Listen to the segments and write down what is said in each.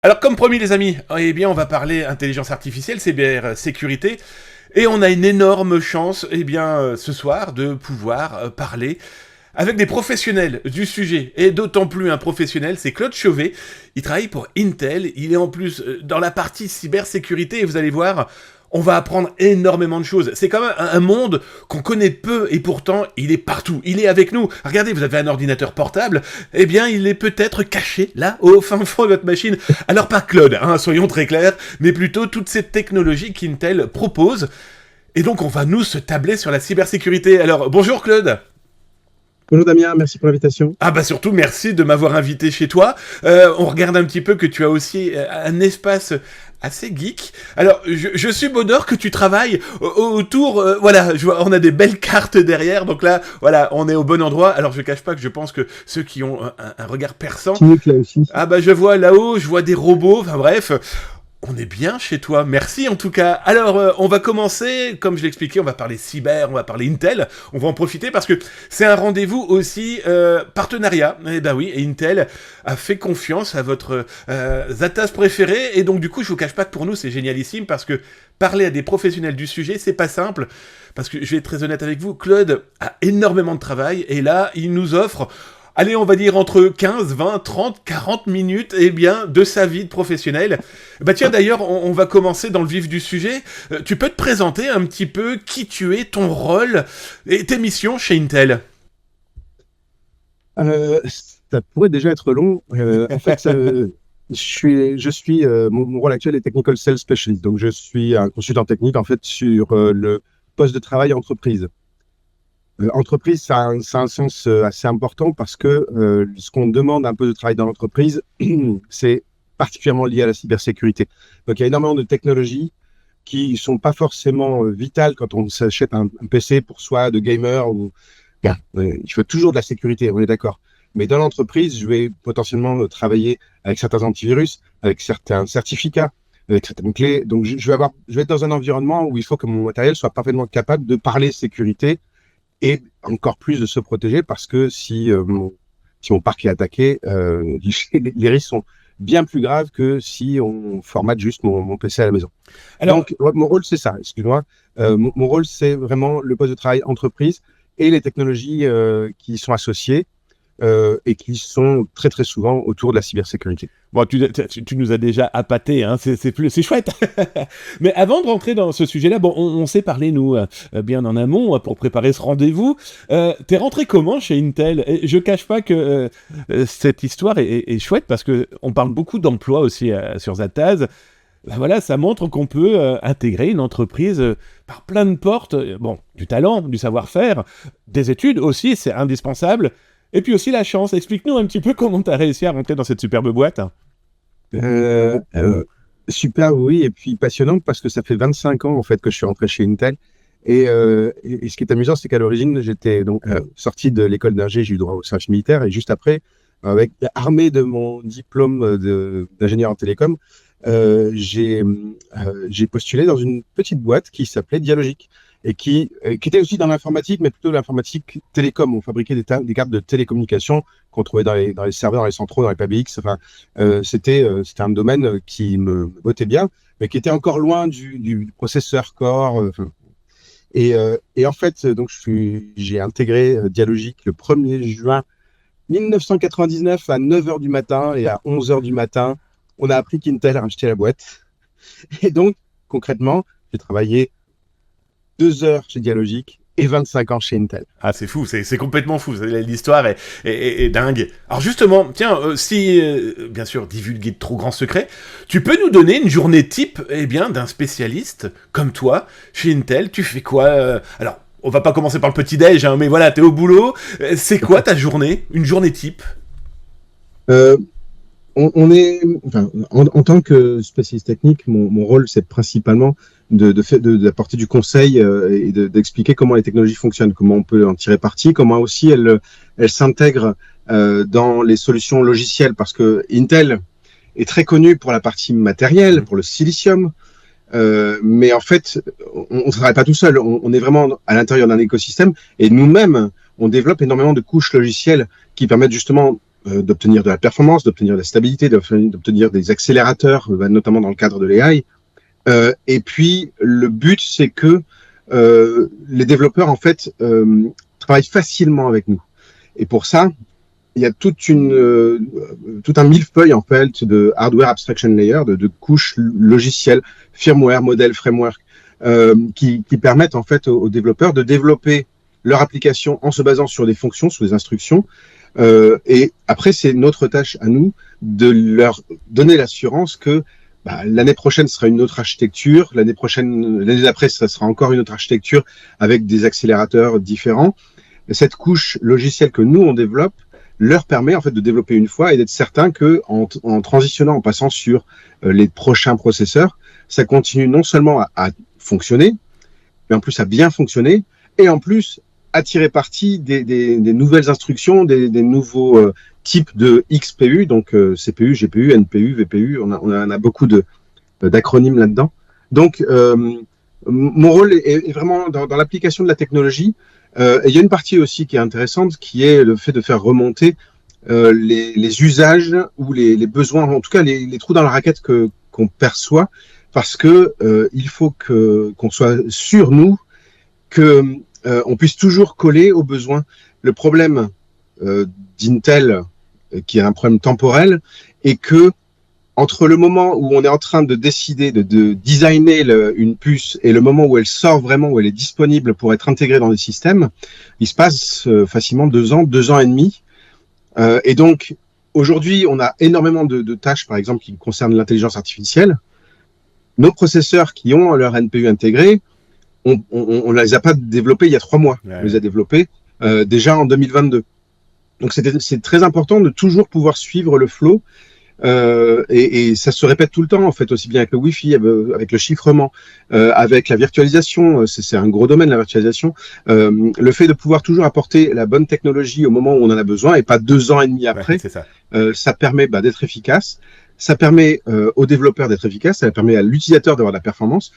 Alors comme promis les amis, eh bien on va parler intelligence artificielle, cyber sécurité, et on a une énorme chance, ce soir, de pouvoir parler avec des professionnels du sujet, et d'autant plus un professionnel, c'est Claude Chauvet. Il travaille pour Intel, il est en plus dans la partie cybersécurité, et vous allez voir, on va apprendre énormément de choses. C'est quand même un monde qu'on connaît peu, et pourtant, il est partout, il est avec nous. Regardez, vous avez un ordinateur portable, eh bien, il est peut-être caché, là, au fin fond de votre machine. Alors pas Claude, hein, soyons très clairs, mais plutôt toutes ces technologies qu'Intel propose. Et donc, on va nous se tabler sur la cybersécurité. Alors, bonjour Claude. Bonjour Damien, merci pour l'invitation. Ah bah surtout merci de m'avoir invité chez toi. On regarde un petit peu que tu as aussi un espace assez geek. Alors je suis bonheur que tu travailles autour. Voilà, on a des belles cartes derrière, donc là voilà, on est au bon endroit. Alors je cache pas que je pense que ceux qui ont un regard perçant. Cynique là aussi. Ah bah je vois là-haut, je vois des robots. Enfin bref. On est bien chez toi, merci en tout cas. Alors, on va commencer, comme je l'expliquais, on va parler cyber, on va parler Intel, on va en profiter parce que c'est un rendez-vous aussi partenariat. Eh ben oui, et Intel a fait confiance à votre Zatas préféré, et donc du coup, je vous cache pas que pour nous, c'est génialissime parce que parler à des professionnels du sujet, c'est pas simple. Parce que je vais être très honnête avec vous, Claude a énormément de travail, et là, il nous offre... Allez, on va dire entre 15, 20, 30, 40 minutes, de sa vie de professionnel. Bah tiens, d'ailleurs, on va commencer dans le vif du sujet. Tu peux te présenter un petit peu qui tu es, ton rôle et tes missions chez Intel? Ça pourrait déjà être long. Mon rôle actuel est Technical Sales Specialist. Donc, je suis un consultant technique, en fait, sur le poste de travail entreprise. Entreprise, ça a un sens assez important parce que ce qu'on demande un peu de travail dans l'entreprise, c'est particulièrement lié à la cybersécurité. Donc, il y a énormément de technologies qui sont pas forcément vitales quand on s'achète un PC pour soi, de gamer ou bien, il faut toujours de la sécurité, on est d'accord. Mais dans l'entreprise, je vais potentiellement travailler avec certains antivirus, avec certains certificats, avec certaines clés. Donc, je vais être dans un environnement où il faut que mon matériel soit parfaitement capable de parler sécurité et encore plus de se protéger parce que si mon parc est attaqué, les risques sont bien plus graves que si on formate juste mon PC à la maison. Alors, Donc, mon rôle, c'est ça, excuse-moi. Mon rôle, c'est vraiment le poste de travail entreprise et les technologies qui sont associées et qui sont très, très souvent autour de la cybersécurité. bon, tu nous as déjà appâté, hein, c'est chouette. Mais avant de rentrer dans ce sujet-là, bon, on s'est parlé, nous, bien en amont, pour préparer ce rendez-vous. T'es rentré comment chez Intel? Et je cache pas que cette histoire est chouette parce que on parle beaucoup d'emploi aussi sur Zataz. Ben voilà, ça montre qu'on peut intégrer une entreprise par plein de portes. Bon, du talent, du savoir-faire, des études aussi, c'est indispensable. Et puis aussi la chance. Explique-nous un petit peu comment tu as réussi à rentrer dans cette superbe boîte. Euh, euh, Super, oui, et puis passionnante parce que ça fait 25 ans en fait que je suis rentré chez Intel. Et ce qui est amusant, c'est qu'à l'origine, j'étais donc sorti de l'école d'ingé, j'ai eu droit au service militaire, et juste après, armé de mon diplôme d'ingénieur en télécom, j'ai postulé dans une petite boîte qui s'appelait Dialogic et qui était aussi dans l'informatique, mais plutôt l'informatique télécom. On fabriquait des cartes de télécommunication qu'on trouvait dans les serveurs, dans les centraux, dans les PBX. Enfin, c'était un domaine qui me bottait bien, mais qui était encore loin du processeur core. Et en fait, donc j'ai intégré Dialogic le 1er juin 1999 à 9 heures du matin, et à 11 heures du matin, on a appris qu'Intel a racheté la boîte. Et donc, concrètement, j'ai travaillé 2 heures chez Dialogic et 25 ans chez Intel. Ah, c'est fou, c'est complètement fou. L'histoire est dingue. Alors justement, tiens, si, bien sûr, divulguer de trop grands secrets, tu peux nous donner une journée type, d'un spécialiste comme toi chez Intel. Tu fais quoi alors, on va pas commencer par le petit-déj, hein, mais voilà, t'es au boulot. C'est quoi ta journée? Une journée type? Euh, en tant que spécialiste technique, mon rôle, c'est principalement d'apporter du conseil et d'expliquer comment les technologies fonctionnent, comment on peut en tirer parti, comment aussi elles s'intègrent dans les solutions logicielles, parce que Intel est très connu pour la partie matérielle, pour le silicium, mais en fait, on ne travaille pas tout seul, on est vraiment à l'intérieur d'un écosystème, et nous-mêmes, on développe énormément de couches logicielles qui permettent justement d'obtenir de la performance, d'obtenir de la stabilité, d'obtenir des accélérateurs, notamment dans le cadre de l'AI. Et puis, le but, c'est que les développeurs, en fait, travaillent facilement avec nous. Et pour ça, il y a tout un millefeuille, en fait, de hardware abstraction layer, de couches logicielles, firmware, modèle, framework, qui permettent, en fait, aux développeurs de développer leur application en se basant sur des fonctions, sur des instructions. Et après, c'est notre tâche à nous de leur donner l'assurance que l'année prochaine sera une autre architecture, l'année d'après, ça sera encore une autre architecture avec des accélérateurs différents. Et cette couche logicielle que nous, on développe, leur permet en fait de développer une fois et d'être certain que en transitionnant, en passant sur les prochains processeurs, ça continue non seulement à fonctionner, mais en plus à bien fonctionner et en plus à tirer parti des nouvelles instructions, des nouveaux types de XPU, donc CPU, GPU, NPU, VPU, on en a beaucoup d'acronymes là-dedans. Donc, mon rôle est vraiment dans l'application de la technologie. Et il y a une partie aussi qui est intéressante, qui est le fait de faire remonter les usages ou les besoins, en tout cas les trous dans la raquette qu'on perçoit, parce que il faut qu'on soit sûr, nous, que on puisse toujours coller aux besoins. Le problème d'Intel, qui est un problème temporel, est que entre le moment où on est en train de décider de designer une puce et le moment où elle sort vraiment, où elle est disponible pour être intégrée dans les systèmes, il se passe facilement 2 ans, 2 ans et demi. Et donc, aujourd'hui, on a énormément de tâches, par exemple, qui concernent l'intelligence artificielle. Nos processeurs qui ont leur NPU intégré, on ne les a pas développés il y a 3 mois. Ouais. On les a développés déjà en 2022. Donc, c'est très important de toujours pouvoir suivre le flow. Et ça se répète tout le temps, en fait, aussi bien avec le Wi-Fi, avec le chiffrement, avec la virtualisation. C'est un gros domaine, la virtualisation. Le fait de pouvoir toujours apporter la bonne technologie au moment où on en a besoin et pas 2 ans et demi après, ouais, ça permet d'être efficace. Ça permet aux développeurs d'être efficaces, ça permet à l'utilisateur d'avoir de la performance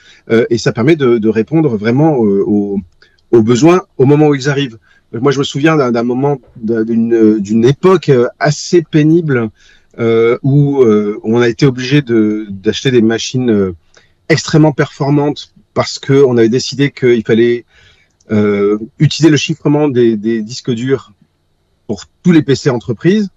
et ça permet de répondre vraiment aux besoins au moment où ils arrivent. Moi, je me souviens d'un moment, d'une époque assez pénible où on a été obligé d'acheter des machines extrêmement performantes parce qu'on avait décidé qu'il fallait utiliser le chiffrement des disques durs pour tous les PC entreprises.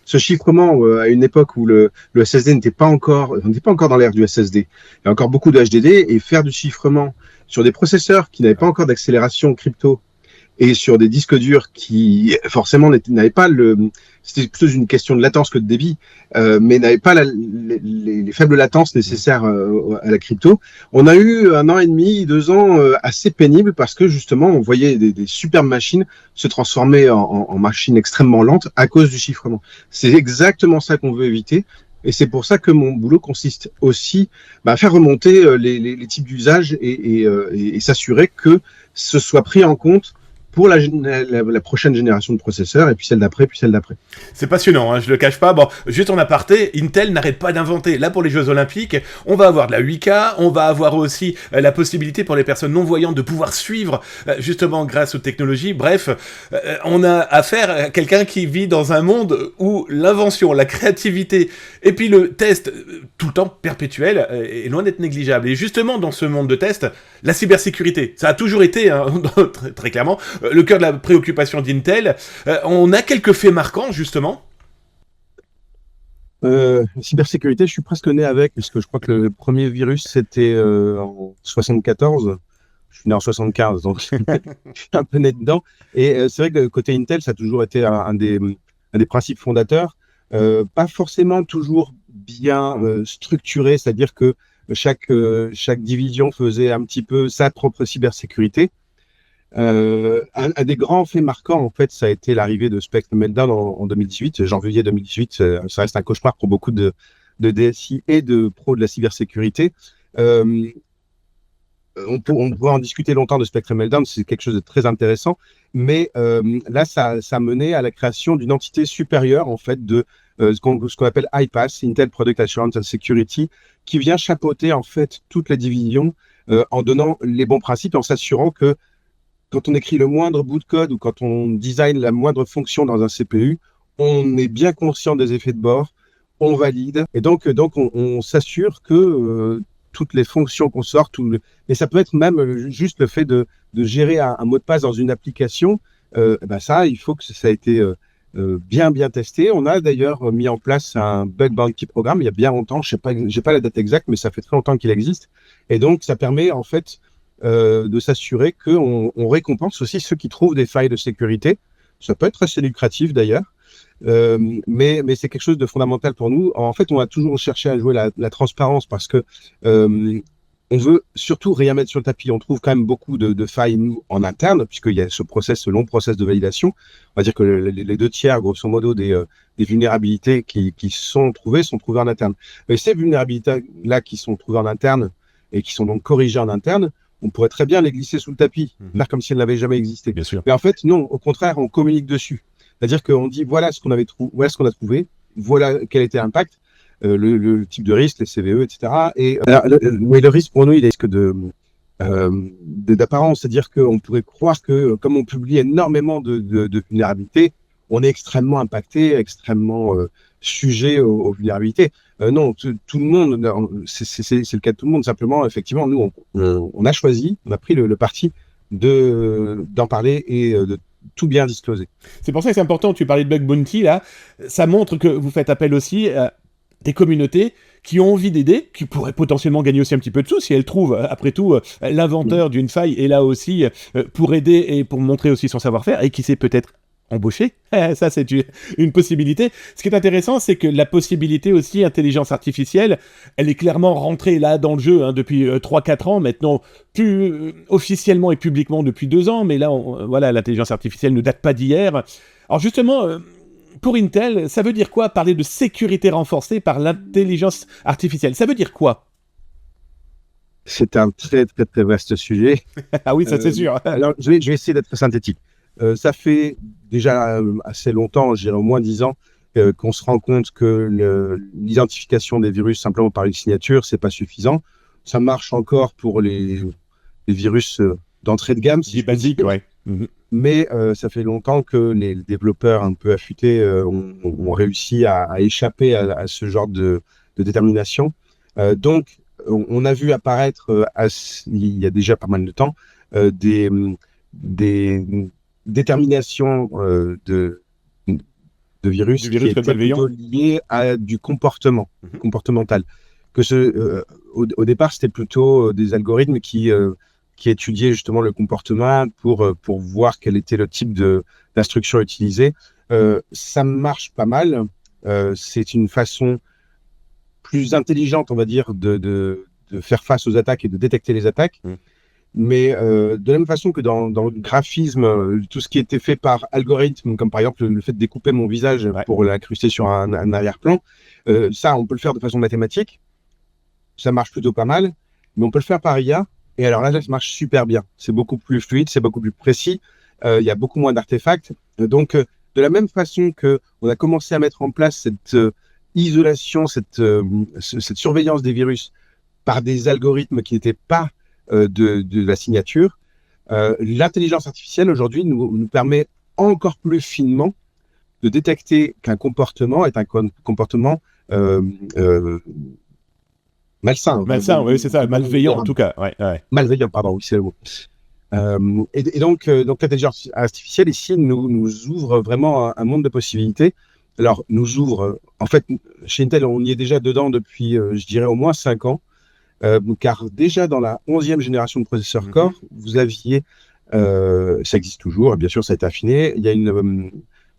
Ce chiffrement, à une époque où le SSD n'était pas encore dans l'ère du SSD, il y a encore beaucoup de HDD, et faire du chiffrement sur des processeurs qui n'avaient pas encore d'accélération crypto et sur des disques durs qui forcément n'avaient pas c'était plutôt une question de latence que de débit, mais n'avaient pas les faibles latences nécessaires à la crypto. On a eu 1 an et demi, 2 ans assez pénibles parce que justement on voyait des superbes machines se transformer en machines extrêmement lentes à cause du chiffrement. C'est exactement ça qu'on veut éviter. Et c'est pour ça que mon boulot consiste aussi à faire remonter les types d'usages et s'assurer que ce soit pris en compte pour la prochaine génération de processeurs, et puis celle d'après, puis celle d'après. C'est passionnant, hein, je le cache pas. Bon, juste en aparté, Intel n'arrête pas d'inventer. Là, pour les Jeux Olympiques, on va avoir de la 8K, on va avoir aussi la possibilité pour les personnes non-voyantes de pouvoir suivre, justement, grâce aux technologies. Bref, on a affaire à quelqu'un qui vit dans un monde où l'invention, la créativité, et puis le test, tout le temps perpétuel, est loin d'être négligeable. Et justement, dans ce monde de test, la cybersécurité, ça a toujours été, hein, très, très clairement, le cœur de la préoccupation d'Intel. On a quelques faits marquants, justement. Cybersécurité, je suis presque né avec, puisque je crois que le premier virus, c'était en 74. Je suis né en 75, donc je suis un peu né dedans. Et c'est vrai que côté Intel, ça a toujours été un des principes fondateurs. Pas forcément toujours bien structuré, c'est-à-dire que chaque division faisait un petit peu sa propre cybersécurité. Un des grands faits marquants, en fait, ça a été l'arrivée de Spectre Meltdown en 2018, janvier 2018. Ça reste un cauchemar pour beaucoup de DSI et de pros de la cybersécurité. On pourrait en discuter longtemps de Spectre Meltdown, c'est quelque chose de très intéressant, mais là, ça a mené à la création d'une entité supérieure, en fait, de ce qu'on appelle IPAS, Intel Product Assurance and Security, qui vient chapeauter, en fait, toute la division en donnant les bons principes, en s'assurant que quand on écrit le moindre bout de code ou quand on design la moindre fonction dans un CPU, on est bien conscient des effets de bord, on valide, et donc on s'assure que toutes les fonctions qu'on sort, mais ça peut être même juste le fait de gérer un mot de passe dans une application, ça, il faut que ça a été bien testé. On a d'ailleurs mis en place un bug bounty programme il y a bien longtemps, j'ai pas la date exacte, mais ça fait très longtemps qu'il existe, et donc ça permet en fait de s'assurer qu'on récompense aussi ceux qui trouvent des failles de sécurité. Ça peut être assez lucratif d'ailleurs. Mais c'est quelque chose de fondamental pour nous. En fait, on a toujours cherché à jouer la transparence parce que on veut surtout rien mettre sur le tapis. On trouve quand même beaucoup de failles, nous, en interne, puisqu'il y a ce long process de validation. On va dire que les 2/3, grosso modo, des vulnérabilités qui sont trouvées en interne. Mais ces vulnérabilités-là qui sont trouvées en interne et qui sont donc corrigées en interne, on pourrait très bien les glisser sous le tapis, faire comme si elles n'avaient jamais existé. Bien sûr. Mais en fait, non, au contraire, on communique dessus. C'est-à-dire qu'on dit voilà ce qu'on qu'on a trouvé, voilà quel était l'impact, le type de risque, les CVE, etc. Et le risque pour nous, il est risque d'apparence, c'est-à-dire qu'on pourrait croire que comme on publie énormément de vulnérabilités, on est extrêmement impacté, extrêmement sujet aux vulnérabilités. Non, tout le monde, c'est le cas de tout le monde. Simplement, effectivement, nous, on a choisi, on a pris le parti d'en parler et de tout bien discloser. C'est pour ça que c'est important, tu parlais de bug bounty, là, ça montre que vous faites appel aussi à des communautés qui ont envie d'aider, qui pourraient potentiellement gagner aussi un petit peu de sous si elles trouvent, après tout, l'inventeur d'une faille est là aussi pour aider et pour montrer aussi son savoir-faire, et qui sait peut-être embaucher. Ça, c'est une possibilité. Ce qui est intéressant, c'est que la possibilité aussi, intelligence artificielle, elle est clairement rentrée là dans le jeu depuis 3-4 ans, maintenant plus officiellement et publiquement depuis 2 ans, mais là, voilà, l'intelligence artificielle ne date pas d'hier. Alors justement, pour Intel, ça veut dire quoi parler de sécurité renforcée par l'intelligence artificielle? Ça veut dire quoi? C'est un très vaste sujet. Ah oui, ça c'est sûr. Alors, je vais essayer d'être synthétique. Ça fait déjà assez longtemps, je dirais au moins 10 ans, qu'on se rend compte que l'identification des virus simplement par une signature, c'est pas suffisant. Ça marche encore pour les virus d'entrée de gamme, C'est basique, ouais. Mais ça fait longtemps que les développeurs un peu affûtés ont réussi à échapper à ce genre de détermination. Donc, on a vu apparaître, il y a déjà pas mal de temps, des déterminations de virus qui étaient plutôt liées à du comportement, comportemental. Au départ, c'était plutôt des algorithmes qui étudiaient justement le comportement pour voir quel était le type d'instruction utilisée. Ça marche pas mal. C'est une façon plus intelligente, on va dire, de faire face aux attaques et de détecter les attaques. Mais de la même façon que dans le graphisme, tout ce qui était fait par algorithme, comme par exemple le fait de découper mon visage pour l'incruster sur un arrière-plan, ça, on peut le faire de façon mathématique. Ça marche plutôt pas mal, mais on peut le faire par IA. Et alors là, ça marche super bien. C'est beaucoup plus fluide, c'est beaucoup plus précis. Il y a beaucoup moins d'artefacts. Donc, de la même façon que on a commencé à mettre en place cette isolation, cette surveillance des virus par des algorithmes qui n'étaient pas de la signature, l'intelligence artificielle aujourd'hui nous permet encore plus finement de détecter qu'un comportement est un comportement malsain. Malsain, oui, c'est ça, malveillant en tout cas. Ouais. Malveillant, pardon, oui, c'est le mot. Et donc l'intelligence artificielle ici nous ouvre vraiment un monde de possibilités. Alors, nous ouvre, en fait, chez Intel, on y est déjà dedans depuis, je dirais, au moins 5 ans. Car déjà dans la 11e génération de processeurs Core, vous aviez, ça existe toujours, et bien sûr ça a été affiné, il y a une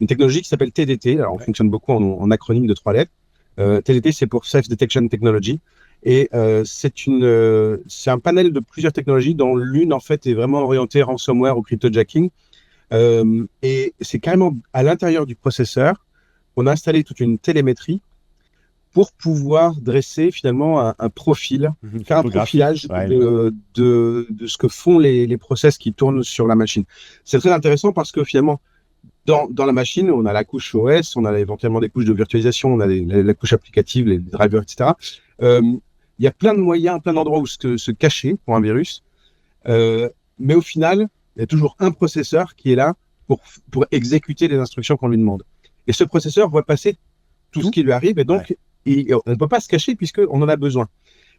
technologie qui s'appelle TDT, alors on fonctionne beaucoup en acronyme de 3 lettres. TDT, c'est pour Self Detection Technology, et c'est un panel de plusieurs technologies dont l'une en fait est vraiment orientée ransomware ou cryptojacking, et c'est carrément à l'intérieur du processeur, on a installé toute une télémétrie pour pouvoir dresser finalement un profil, faire un profilage de ce que font les process qui tournent sur la machine. C'est très intéressant parce que finalement, dans la machine, on a la couche OS, on a éventuellement des couches de virtualisation, on a la couche applicative, les drivers, etc. Il y a plein de moyens, plein d'endroits où se cacher pour un virus. Mais au final, il y a toujours un processeur qui est là pour exécuter les instructions qu'on lui demande. Et ce processeur voit passer tout ce qui lui arrive, et donc on ne peut pas se cacher puisqu'on en a besoin.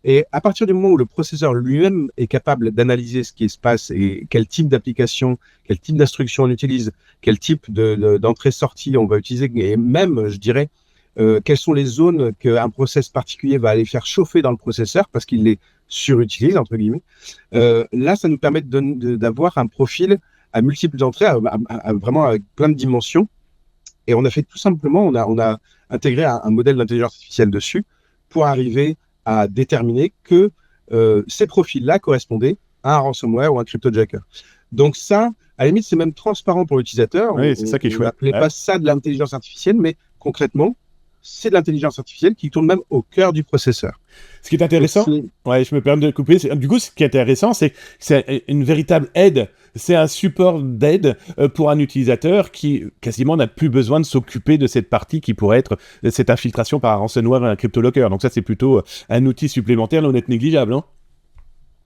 Et à partir du moment où le processeur lui-même est capable d'analyser ce qui se passe et quel type d'application, quel type d'instruction on utilise, quel type d'entrée-sortie on va utiliser, et même, je dirais, quelles sont les zones qu'un process particulier va aller faire chauffer dans le processeur parce qu'il les surutilise, entre guillemets, là, ça nous permet d'avoir un profil à multiples entrées, vraiment avec plein de dimensions. Et on a fait tout simplement, on a intégré un modèle d'intelligence artificielle dessus pour arriver à déterminer que ces profils-là correspondaient à un ransomware ou un cryptojacker. Donc ça, à la limite, c'est même transparent pour l'utilisateur. Oui, c'est ça qui est chouette. On n'appelait pas ça de l'intelligence artificielle, mais concrètement, c'est de l'intelligence artificielle qui tourne même au cœur du processeur. Ce qui est intéressant, je me permets de couper, du coup, ce qui est intéressant, c'est que c'est une véritable aide, c'est un support d'aide pour un utilisateur qui quasiment n'a plus besoin de s'occuper de cette partie qui pourrait être cette infiltration par un ransomware et un cryptolocker. Donc ça, c'est plutôt un outil supplémentaire, non être négligeable, hein.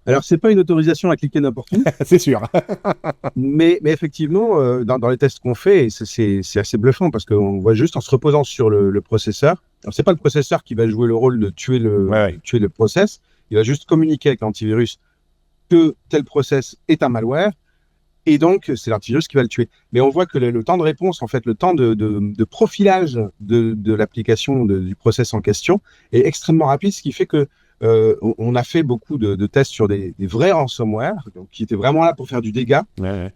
Alors, c'est pas une autorisation à cliquer n'importe où. C'est sûr. mais effectivement, dans les tests qu'on fait, c'est assez bluffant parce qu'on voit juste en se reposant sur le processeur. Alors, c'est pas le processeur qui va jouer le rôle de tuer le process. Il va juste communiquer avec l'antivirus que tel process est un malware. Et donc, c'est l'antivirus qui va le tuer. Mais on voit que le temps de réponse, en fait, le temps de profilage de l'application, du process en question est extrêmement rapide, ce qui fait que on a fait beaucoup de tests sur des vrais ransomware, donc, qui étaient vraiment là pour faire du dégât,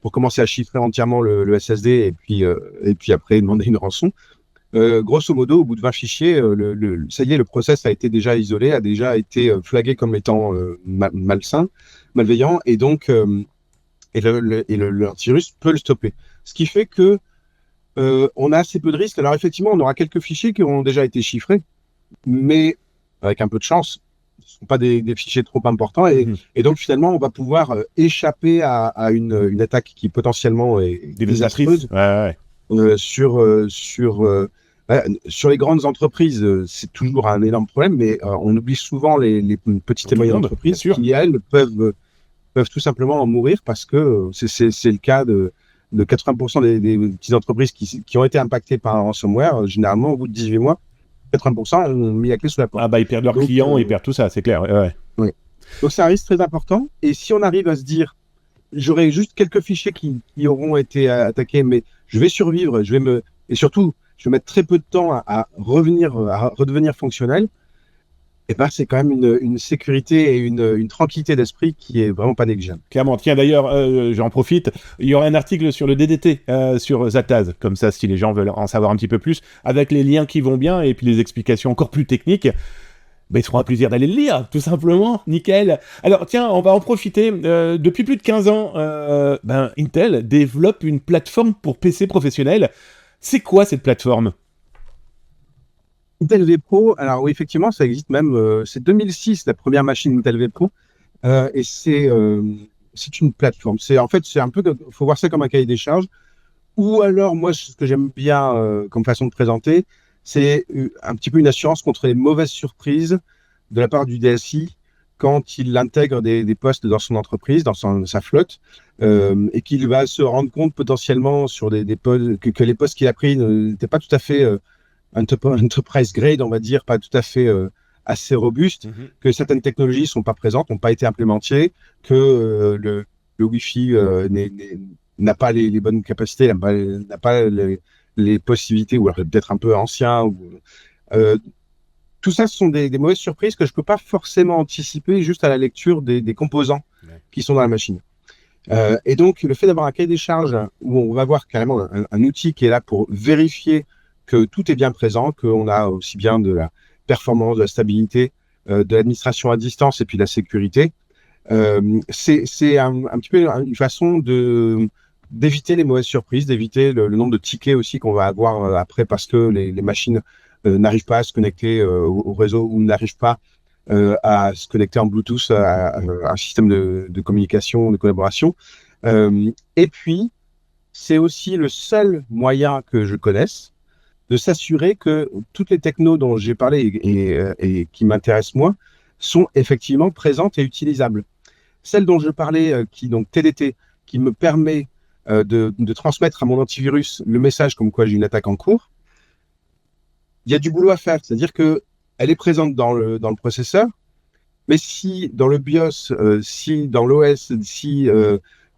pour commencer à chiffrer entièrement le SSD et puis après demander une rançon. Grosso modo, au bout de 20 fichiers, ça y est, le process a été déjà isolé, a déjà été flagué comme étant malveillant, et donc l'antivirus peut le stopper. Ce qui fait que on a assez peu de risques. Alors effectivement, on aura quelques fichiers qui auront déjà été chiffrés, mais avec un peu de chance, ce ne sont pas des fichiers trop importants, et donc finalement on va pouvoir échapper à une attaque qui potentiellement est désastreuse. Sur les grandes entreprises, c'est toujours un énorme problème, mais on oublie souvent les petites et moyennes entreprises qui, elles, peuvent tout simplement en mourir parce que c'est le cas de 80% des petites entreprises qui ont été impactées par un ransomware. Généralement, au bout de 18 mois, 80% ont mis la clé sous la porte. Ils perdent leurs clients, ils perdent tout ça, c'est clair. Ouais. Donc c'est un risque très important. Et si on arrive à se dire, j'aurai juste quelques fichiers qui auront été attaqués, mais je vais survivre, et surtout, je vais mettre très peu de temps à redevenir fonctionnel, et ben c'est quand même une sécurité et une tranquillité d'esprit qui est vraiment pas négligeable. Clairement. Tiens, d'ailleurs, j'en profite, il y aura un article sur le DDT sur Zataz, comme ça, si les gens veulent en savoir un petit peu plus, avec les liens qui vont bien et puis les explications encore plus techniques. Ils seront un plaisir d'aller le lire, tout simplement. Nickel. Alors, tiens, on va en profiter. Depuis plus de 15 ans, Intel développe une plateforme pour PC professionnels. C'est quoi cette plateforme ? Intel vPro, alors oui, effectivement, ça existe même. C'est 2006, la première machine Intel vPro. Et c'est une plateforme. En fait, c'est un peu, faut voir ça comme un cahier des charges. Ou alors, moi, ce que j'aime bien comme façon de présenter, c'est un petit peu une assurance contre les mauvaises surprises de la part du DSI quand il intègre des postes dans son entreprise, dans sa flotte, et qu'il va se rendre compte potentiellement sur des postes que les postes qu'il a pris n'étaient pas tout à fait enterprise grade, on va dire, pas tout à fait assez robustes, que certaines technologies sont pas présentes, n'ont pas été implémentées, que le Wi-Fi n'a pas les bonnes capacités, n'a pas les possibilités, ou alors peut-être un peu ancien. Tout ça, ce sont des mauvaises surprises que je peux pas forcément anticiper juste à la lecture des composants qui sont dans la machine. Et donc, le fait d'avoir un cahier des charges où on va voir carrément un outil qui est là pour vérifier que tout est bien présent, qu'on a aussi bien de la performance, de la stabilité, de l'administration à distance et puis de la sécurité, c'est un petit peu une façon d'éviter les mauvaises surprises, d'éviter le nombre de tickets aussi qu'on va avoir après parce que les machines n'arrivent pas à se connecter au réseau ou n'arrivent pas à se connecter en Bluetooth à un système de communication, de collaboration. Et puis, c'est aussi le seul moyen que je connaisse de s'assurer que toutes les technos dont j'ai parlé et qui m'intéressent moi sont effectivement présentes et utilisables. Celle dont je parlais, donc TDT, qui me permet de transmettre à mon antivirus le message comme quoi j'ai une attaque en cours, il y a du boulot à faire. C'est-à-dire que elle est présente dans le processeur, mais si dans le BIOS, si dans l'OS, si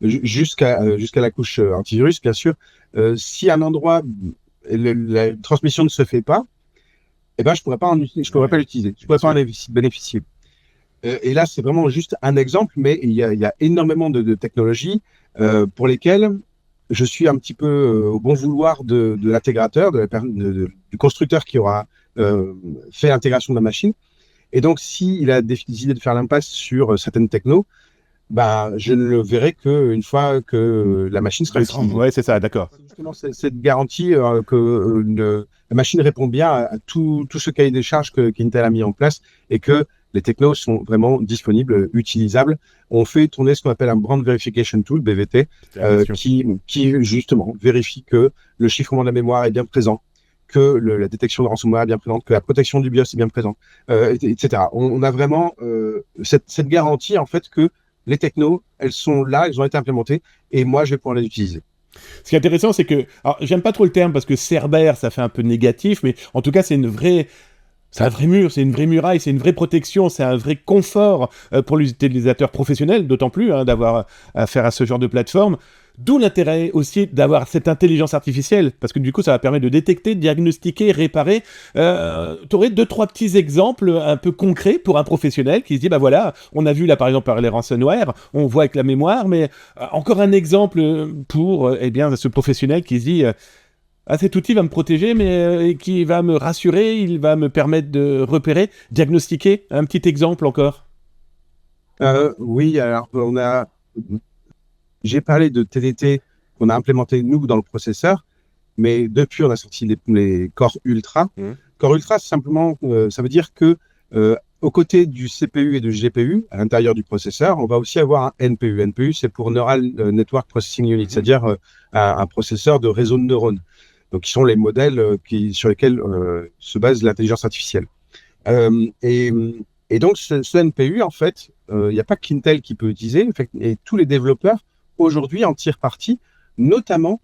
jusqu'à la couche antivirus, bien sûr, si à un endroit la transmission ne se fait pas, eh ben je pourrais pas l'utiliser, je pourrais pas en bénéficier. Et là, c'est vraiment juste un exemple, mais il y a énormément de technologies pour lesquelles je suis un petit peu au bon vouloir de l'intégrateur, du constructeur qui aura fait l'intégration de la machine. Et donc, s'il a décidé de faire l'impasse sur certaines technos, bah, je ne le verrai qu'une fois que la machine sera utilisée. Ouais, c'est ça, d'accord. Justement, cette garantie que la machine répond bien à tout ce cahier des charges qu'Intel a mis en place et que les technos sont vraiment disponibles, utilisables. On fait tourner ce qu'on appelle un Brand Verification Tool, BVT, qui justement vérifie que le chiffrement de la mémoire est bien présent, que la détection de ransomware est bien présente, que la protection du BIOS est bien présente, etc. On a vraiment cette garantie, en fait, que les technos, elles sont là, elles ont été implémentées, et moi, je vais pouvoir les utiliser. Ce qui est intéressant, c'est que... Alors, j'aime pas trop le terme, parce que Cerber, ça fait un peu négatif, mais en tout cas, c'est un vrai mur, c'est une vraie muraille, c'est une vraie protection, c'est un vrai confort pour l'utilisateur professionnel, d'autant plus d'avoir affaire à ce genre de plateforme. D'où l'intérêt aussi d'avoir cette intelligence artificielle, parce que du coup, ça va permettre de détecter, de diagnostiquer, réparer. Tu aurais 2-3 petits exemples un peu concrets pour un professionnel qui se dit, bah voilà, on a vu là par exemple par les ransomware, on voit avec la mémoire, mais encore un exemple pour eh bien, ce professionnel qui se dit... cet outil va me protéger, mais qui va me rassurer, il va me permettre de repérer, diagnostiquer. Un petit exemple encore. Oui, alors j'ai parlé de TDT qu'on a implémenté nous dans le processeur, mais depuis on a sorti les Core Ultra. Core Ultra, simplement, ça veut dire que aux côtés du CPU et du GPU, à l'intérieur du processeur, on va aussi avoir un NPU. NPU, c'est pour Neural Network Processing Unit, c'est-à-dire un processeur de réseau de neurones. Donc, qui sont les modèles sur lesquels se base l'intelligence artificielle. Et donc, ce NPU, en fait, il n'y a pas qu'Intel qui peut utiliser, en fait, et tous les développeurs, aujourd'hui, en tirent parti, notamment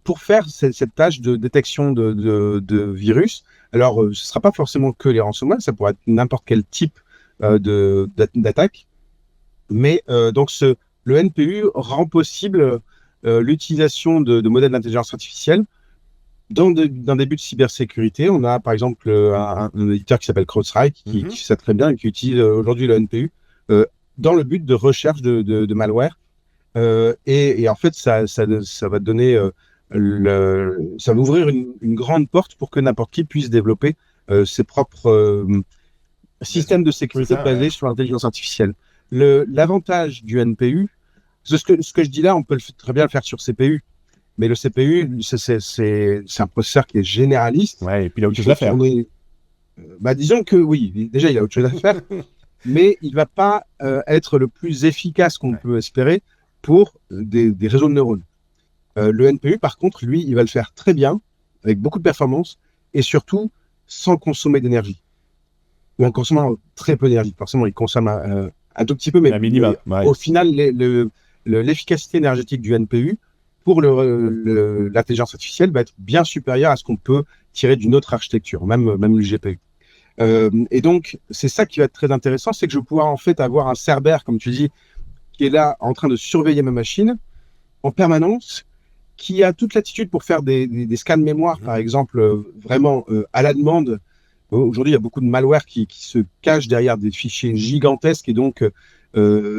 pour faire cette tâche de détection de virus. Alors, ce ne sera pas forcément que les ransomware, ça pourrait être n'importe quel type d'attaque. Mais donc, le NPU rend possible l'utilisation de modèles d'intelligence artificielle dans des buts de cybersécurité. On a par exemple un éditeur qui s'appelle CrowdStrike qui fait ça très bien et qui utilise aujourd'hui le NPU dans le but de recherche de malware. Et en fait, ça va donner, ça va ouvrir une grande porte pour que n'importe qui puisse développer ses propres systèmes de sécurité basés sur l'intelligence artificielle. L'avantage du NPU, ce que je dis là, on peut très bien le faire sur CPU. Mais le CPU, c'est un processeur qui est généraliste. Ouais, et puis il a autre chose à faire. Disons que oui, déjà il a autre chose à faire, mais il ne va pas être le plus efficace qu'on peut espérer pour des réseaux de neurones. Le NPU, par contre, lui, il va le faire très bien, avec beaucoup de performance, et surtout sans consommer d'énergie. Ou en consommant très peu d'énergie. Forcément, il consomme un tout petit peu, mais au final, l'efficacité énergétique du NPU, pour l'intelligence artificielle, va être bien supérieure à ce qu'on peut tirer d'une autre architecture, même le GPU. Et donc, c'est ça qui va être très intéressant, c'est que je vais pouvoir en fait avoir un Cerber, comme tu dis, qui est là en train de surveiller ma machine en permanence, qui a toute l'attitude pour faire des scans de mémoire, par exemple, vraiment à la demande. Aujourd'hui, il y a beaucoup de malware qui se cache derrière des fichiers gigantesques et donc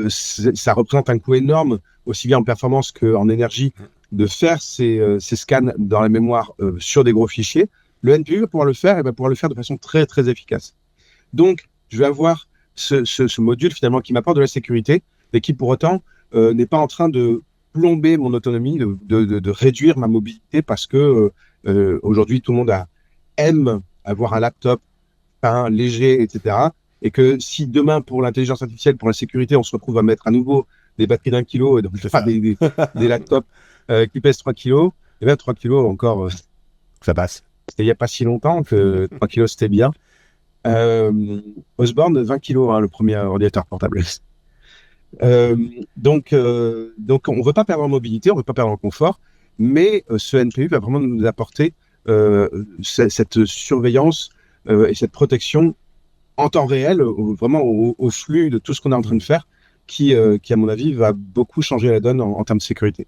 ça représente un coût énorme, aussi bien en performance qu'en énergie, de faire ces scans dans la mémoire sur des gros fichiers. Le NPU va pouvoir le faire et va pouvoir le faire de façon très, très efficace. Donc, je vais avoir ce module finalement qui m'apporte de la sécurité, mais qui pour autant n'est pas en train de plomber mon autonomie, de réduire ma mobilité parce que aujourd'hui, tout le monde aime avoir un laptop léger, etc. Et que si demain, pour l'intelligence artificielle, pour la sécurité, on se retrouve à mettre à nouveau des batteries d'1 kilo, et donc des laptops qui pèsent 3 kilos, et bien 3 kilos encore, ça passe. C'était il n'y a pas si longtemps que 3 kilos c'était bien. Osborne, 20 kilos, le premier ordinateur portable. Donc on ne veut pas perdre en mobilité, on ne veut pas perdre en confort, mais ce NPU va vraiment nous apporter cette surveillance et cette protection en temps réel, vraiment au flux de tout ce qu'on est en train de faire, qui à mon avis, va beaucoup changer la donne en termes de sécurité.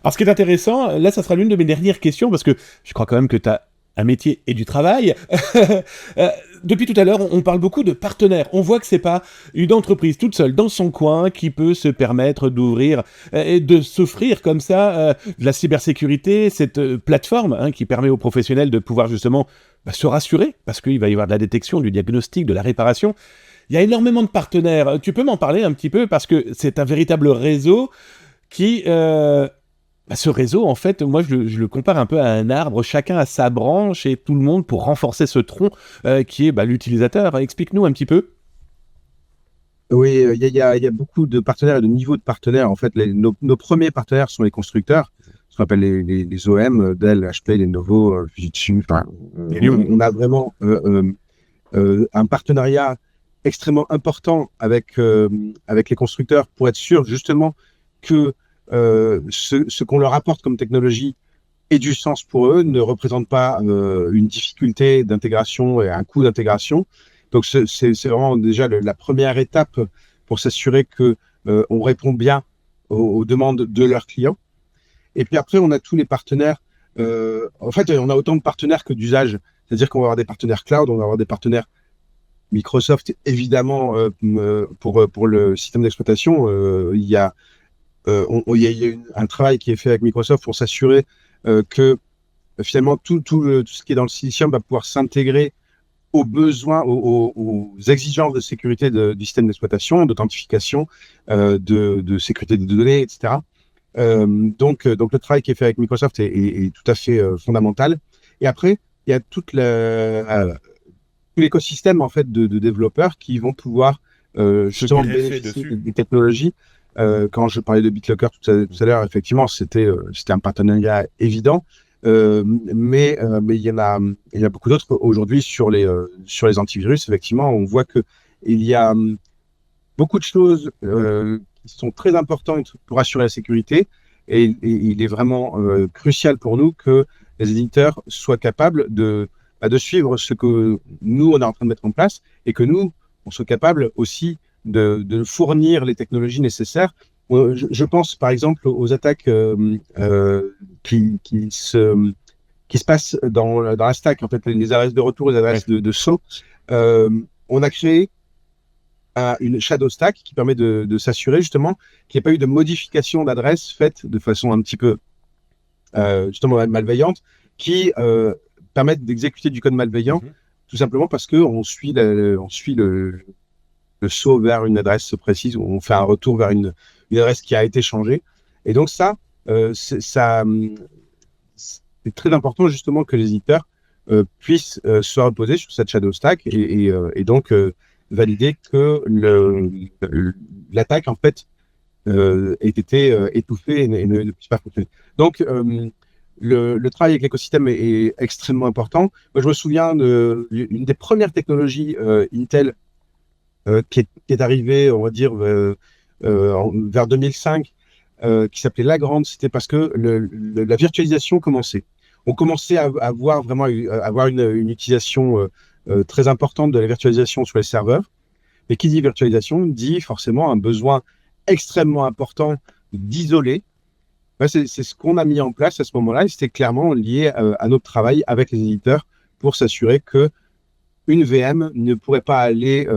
Alors, ce qui est intéressant, là, ça sera l'une de mes dernières questions, parce que je crois quand même que tu as un métier et du travail. Depuis tout à l'heure, on parle beaucoup de partenaires. On voit que c'est pas une entreprise toute seule dans son coin qui peut se permettre d'ouvrir et de s'offrir comme ça de la cybersécurité, cette plateforme qui permet aux professionnels de pouvoir justement se rassurer, parce qu'il va y avoir de la détection, du diagnostic, de la réparation. Il y a énormément de partenaires. Tu peux m'en parler un petit peu, parce que c'est un véritable réseau qui... ce réseau, en fait, moi, je le compare un peu à un arbre. Chacun a sa branche et tout le monde pour renforcer ce tronc qui est l'utilisateur. Explique-nous un petit peu. Oui, il y a beaucoup de partenaires et de niveaux de partenaires. En fait, nos premiers partenaires sont les constructeurs, ce qu'on appelle les OM, Dell, HP, Lenovo, Fujitsu. On a vraiment un partenariat extrêmement important avec les constructeurs pour être sûr justement que ce qu'on leur apporte comme technologie ait du sens pour eux, ne représente pas une difficulté d'intégration et un coût d'intégration. Donc c'est vraiment déjà la première étape pour s'assurer que on répond bien aux demandes de leurs clients. Et puis après, on a tous les partenaires. En fait, on a autant de partenaires que d'usages. C'est-à-dire qu'on va avoir des partenaires cloud, on va avoir des partenaires Microsoft, évidemment, pour le système d'exploitation. Il y a un travail qui est fait avec Microsoft pour s'assurer que finalement tout ce qui est dans le silicium va pouvoir s'intégrer aux besoins, aux exigences de sécurité du système d'exploitation, d'authentification, de sécurité des données, etc. Donc le travail qui est fait avec Microsoft est tout à fait fondamental. Et après, il y a tout l'écosystème en fait de développeurs qui vont pouvoir justement bénéficier des technologies. Quand je parlais de BitLocker tout à l'heure, effectivement, c'était un partenariat évident. Mais il y a beaucoup d'autres aujourd'hui sur les antivirus. Effectivement, on voit que il y a beaucoup de choses qui sont très importantes pour assurer la sécurité, et il est vraiment crucial pour nous que les éditeurs soient capables de suivre ce que nous on est en train de mettre en place, et que nous on soit capable aussi de fournir les technologies nécessaires. Je pense par exemple aux attaques qui se passent dans la stack, en fait, les adresses de retour, les adresses de saut. On a créé une shadow stack qui permet de s'assurer justement qu'il n'y ait pas eu de modification d'adresse faite de façon un petit peu justement malveillante, qui permettent d'exécuter du code malveillant, tout simplement parce qu'on suit le saut vers une adresse précise, où on fait un retour vers une adresse qui a été changée. Et donc c'est très important justement que les éditeurs puissent se reposer sur cette shadow stack et donc valider que l'attaque en fait ait été étouffée et ne puisse pas fonctionner. Donc le travail avec l'écosystème est extrêmement important. Moi, je me souviens d'une des premières technologies Intel qui est arrivée, on va dire, vers 2005, qui s'appelait Lagrande. C'était parce que la virtualisation commençait. On commençait à avoir une utilisation très importante de la virtualisation sur les serveurs. Mais qui dit virtualisation dit forcément un besoin extrêmement important d'isoler. C'est ce qu'on a mis en place à ce moment-là, et c'était clairement lié à notre travail avec les éditeurs pour s'assurer que une VM ne pourrait pas aller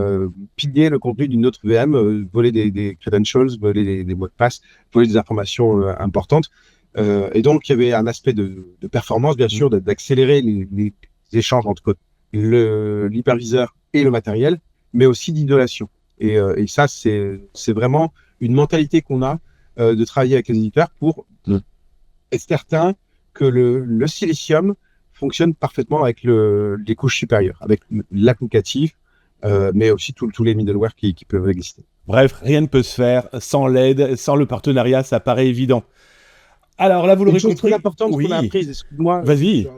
piller le contenu d'une autre VM, voler des credentials, voler des mots de passe, voler des informations importantes. Et donc, il y avait un aspect de performance, bien sûr, d'accélérer les échanges entre l'hyperviseur et le matériel, mais aussi d'isolation. Et ça, c'est vraiment une mentalité qu'on a de travailler avec les éditeurs pour être certain que le silicium fonctionne parfaitement avec les couches supérieures, avec l'applicatif, mais aussi tous les middleware qui peuvent exister. Bref, rien ne peut se faire sans l'aide, sans le partenariat, ça paraît évident. Alors là, vous l'aurez compris. Une chose très importante qu'on a apprise, excuse-moi, vas-y.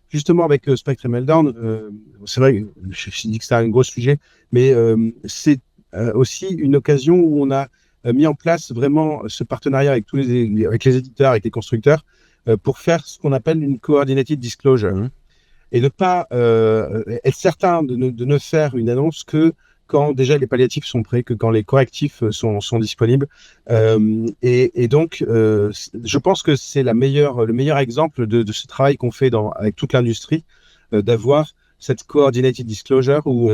Justement avec Spectre et Meltdown, c'est vrai, je dis que c'est un gros sujet, mais c'est aussi une occasion où on a mis en place vraiment ce partenariat avec les éditeurs, avec les constructeurs, pour faire ce qu'on appelle une coordinated disclosure. Et ne pas être certain de ne faire une annonce que quand déjà les palliatifs sont prêts, que quand les correctifs sont disponibles. Et donc, je pense que c'est le meilleur exemple de ce travail qu'on fait avec toute l'industrie, d'avoir cette coordinated disclosure où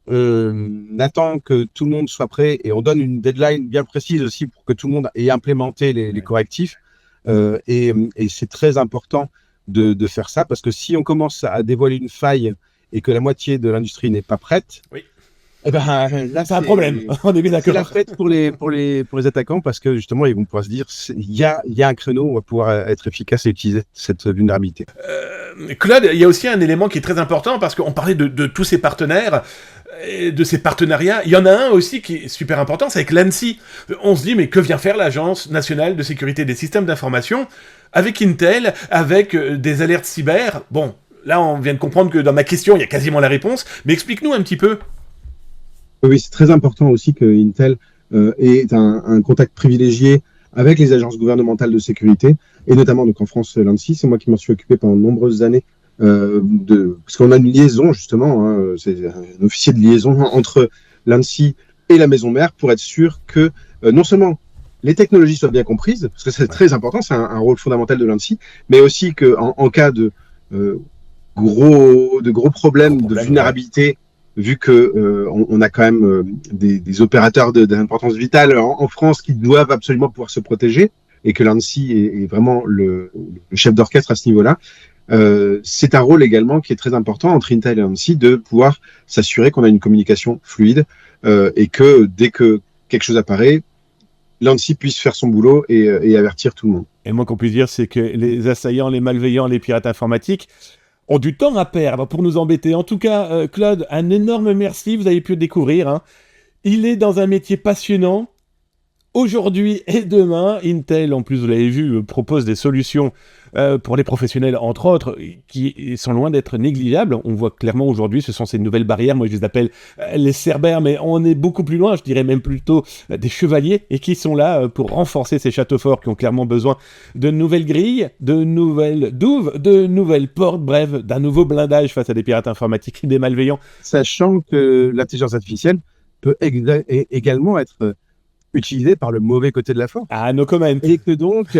on attend que tout le monde soit prêt et on donne une deadline bien précise aussi pour que tout le monde ait implémenté les correctifs. Et c'est très important de faire ça, parce que si on commence à dévoiler une faille et que la moitié de l'industrie n'est pas prête, oui. Eh ben, là, c'est un problème. On est bien d'accord. C'est la fête pour les attaquants, parce que justement, ils vont pouvoir se dire, il y a un créneau, on va pouvoir être efficace et utiliser cette vulnérabilité. Claude, il y a aussi un élément qui est très important, parce qu'on parlait de tous ces partenaires, et de ces partenariats. Il y en a un aussi qui est super important, c'est avec l'ANSSI. On se dit, mais que vient faire l'Agence nationale de sécurité des systèmes d'information avec Intel, avec des alertes cyber? Bon, là, on vient de comprendre que dans ma question, il y a quasiment la réponse, mais explique-nous un petit peu. Oui, c'est très important aussi que Intel ait un contact privilégié avec les agences gouvernementales de sécurité, et notamment donc en France l'ANSSI. C'est moi qui m'en suis occupé pendant de nombreuses années, parce qu'on a une liaison justement, c'est un officier de liaison entre l'ANSSI et la maison mère, pour être sûr que non seulement les technologies soient bien comprises, parce que c'est très important, c'est un rôle fondamental de l'ANSSI, mais aussi qu'en cas de gros problèmes de vulnérabilité, vu que on a quand même des opérateurs d'importance vitale en France qui doivent absolument pouvoir se protéger, et que l'ANSSI est vraiment le chef d'orchestre à ce niveau-là. C'est un rôle également qui est très important entre Intel et l'ANSSI, de pouvoir s'assurer qu'on a une communication fluide, et que dès que quelque chose apparaît, l'ANSSI puisse faire son boulot et avertir tout le monde. Et moi qu'on puisse dire, c'est que les assaillants, les malveillants, les pirates informatiques ont du temps à perdre pour nous embêter. En tout cas, Claude, un énorme merci, vous avez pu le découvrir. Hein. Il est dans un métier passionnant. Aujourd'hui et demain, Intel, en plus vous l'avez vu, propose des solutions pour les professionnels, entre autres, qui sont loin d'être négligeables. On voit clairement aujourd'hui, ce sont ces nouvelles barrières, moi je les appelle les cerbères, mais on est beaucoup plus loin, je dirais même plutôt des chevaliers, et qui sont là pour renforcer ces châteaux forts qui ont clairement besoin de nouvelles grilles, de nouvelles douves, de nouvelles portes, bref, d'un nouveau blindage face à des pirates informatiques et des malveillants. Sachant que l'intelligence artificielle peut également être utilisé par le mauvais côté de la force. Ah, no comment. Et que donc,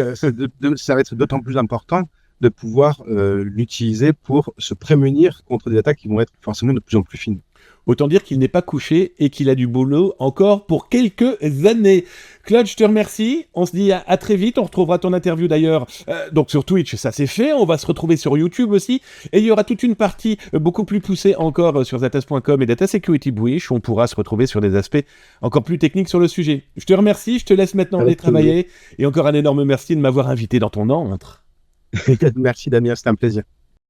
ça va être d'autant plus important de pouvoir l'utiliser pour se prémunir contre des attaques qui vont être forcément de plus en plus fines. Autant dire qu'il n'est pas couché et qu'il a du boulot encore pour quelques années. Claude, je te remercie. On se dit à très vite. On retrouvera ton interview d'ailleurs donc sur Twitch, ça c'est fait. On va se retrouver sur YouTube aussi. Et il y aura toute une partie beaucoup plus poussée encore sur Zatas.com et Data Security Bwish. On pourra se retrouver sur des aspects encore plus techniques sur le sujet. Je te remercie. Je te laisse maintenant aller travailler. Et encore un énorme merci de m'avoir invité dans ton antre. Merci Damien, c'était un plaisir.